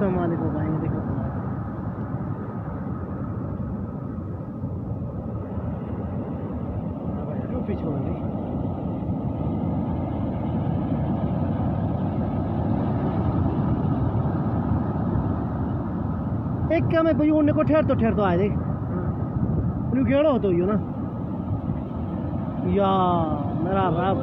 तो मालिक हो पाएंगे। देखो क्यों पीछे हो गई। एक क्या मैं भाई उन्हें को ठहर तो आए देख उन्हें गेड़ा हो तो ही हो ना या मेरा रब